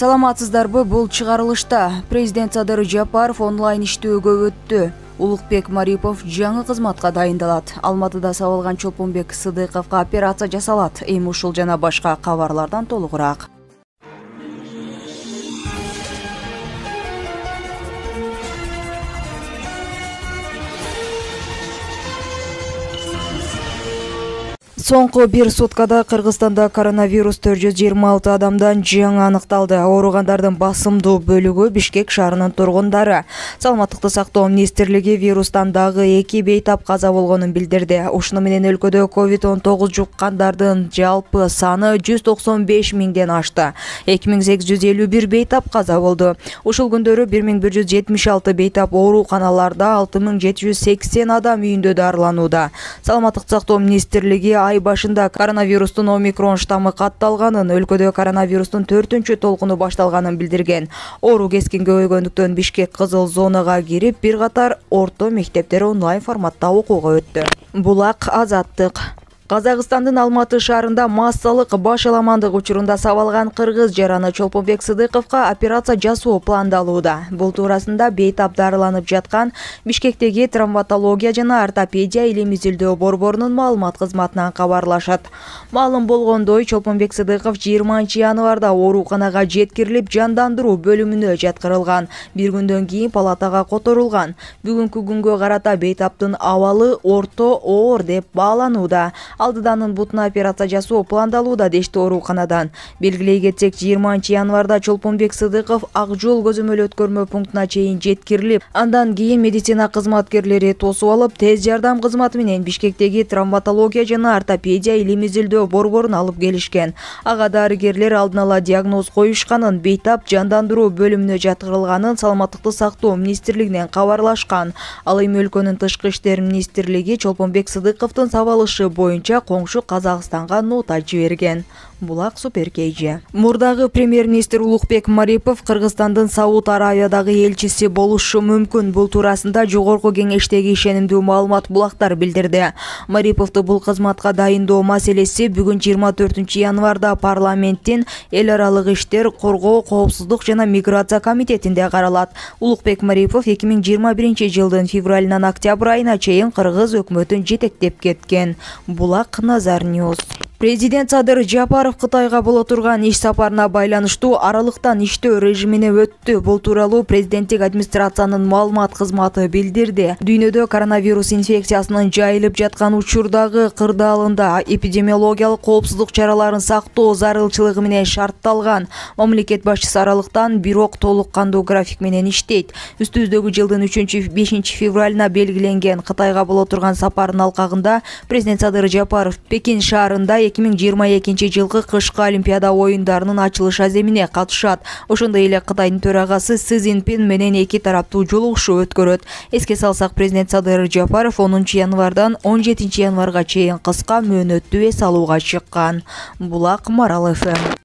Саламатсыздарбы, бул чыгарылышта президент Садыр Жапаров онлайн иштөөгө өттү. Улукбек Марипов жаңы кызматка дайындалат. Алматыда сабалган Чолпонбек Сыдыковго операция жасалат. Эми ушул жана башка кабарлардан толугураак. Соңку бир суткада Кыргызстанда коронавирус 426 адамдан жаңы аныкталды. Ооругандардын басымдуу бөлүгү Бишкек шаарынын тургундары. Саламаттыкты сактоо министрлиги вирустан дагы 2 бейтап каза болгонун билдирди. Ушуну менен өлкөдө COVID-19 жуккандардын жалпы саны 195 миңден ашты. 2851 бейтап каза болду. Ушул күндөрү 1176 бейтап ооруканаларда, 6780 адам үйүндө дарыланууда. Саламаттыкты сактоо министрлиги ай башында коронавирустун омикрон штаммы катталганын, өлкөдө коронавирустун 4-чү толкуну башталганын билдирген. Оору кескин көбөйгөндүктөн Бишкек кызыл зонага кирип, бир катар орто мектептер онлайн форматта окууга өттү. Булак Азаттык. Казакстандын Алматы шаарында массалык баш аламандык учурунда сабалган кыргыз жараны Чолпонбек Сыдыковго операция жасоо пландалууда. Бул туурасында бейтап дарыланып жаткан Бишкектеги травматология жана ортопедия илим изилдөө борборунун маалымат кызматынан кабарлашат. Маалым болгондой, Чолпонбек Сыдыков 20-январда ооруканага жеткирилип, жандандыруу бөлүмүнө жаткырылган. Бир күндөн кийин палатага которулган. Бүгүнкү күнгө карата бейтаптын абалы орто оор деп бааланууда. Алдыданын бутуна операция жасоо пландалууда дешти ооруканадан. Белгилей кетсек, 20-январда Чолпонбек Сыдыков Ак жол көзөмөл өткөрмө пунктуна чейин жеткирилип, андан кийин медицина кызматкерлери тосуп алып, тез жардам кызматы менен Бишкектеги травматология жана ортопедия илим изилдөө борборуна алып келишкен. Ага дарыгерлер алдын ала диагноз коюшканын, бейтап жандандыруу бөлүмүнө жаткырылганын Саламаттыкты сактоо министрлигинен кабарлашкан. Ал эми өлкөнүн тышкы иштер министрлиги Чолпонбек Сыдыковдун сабалышы боюнча коңшу Казакстанга нота жиберген. Булак Суперкейже. Мурдагы премьер-министр Улукбек Марипов Кыргызстандын Сауд Арабиядагы элчиси болушу мүмкүн. Бул туурасында жогорку кеңештеги ишенимдүү маалымат булактар билдирди. Мариповду бул кызматка дайындоо маселеси бүгүн 24-январда парламенттин эл аралык иштер, коргоо, коопсуздук жана миграция комитетинде каралат. Улукбек Марипов 2021-жылдын февралынан октябрь айына чейин Кыргыз өкмөтүн жетектеп кеткен. Булак Назар Ньюс. Президент Садыр Жапаров Кытайга боло турган иш сапарына байланыштуу аралыктан иштөө режимине өттү. Бул тууралуу президенттик администрациянын маалымат кызматы билдирди. Дүйнөдө коронавирус инфекциясынын жайылып жаткан учурдагы кырдаалында эпидемиологиялык коопсуздук чараларын сактоо зарылчылыгы менен шартталган. Мамлекет башчысы аралыктан бирок толук кандуу график менен иштейт. Үстүбүздөгү жылдын 3-5 февралына белгиленген Кытайга боло турган сапардын алкагында президент Садыр Жапаров Пекин шаарында 2022-жылкы кышкы Олимпиада оюндарынын ачылыш аземине катышат. Ошондой эле Кытайдын төрагасы Си Цзиньпин менен эки тараптуу жолугушуу өткөрөт. Эске салсак, президент Садыр Жапаров 10-январдан 17-январга чейин кыска мөөнөттүү эс алууга чыккан. Булак Марал ФМ.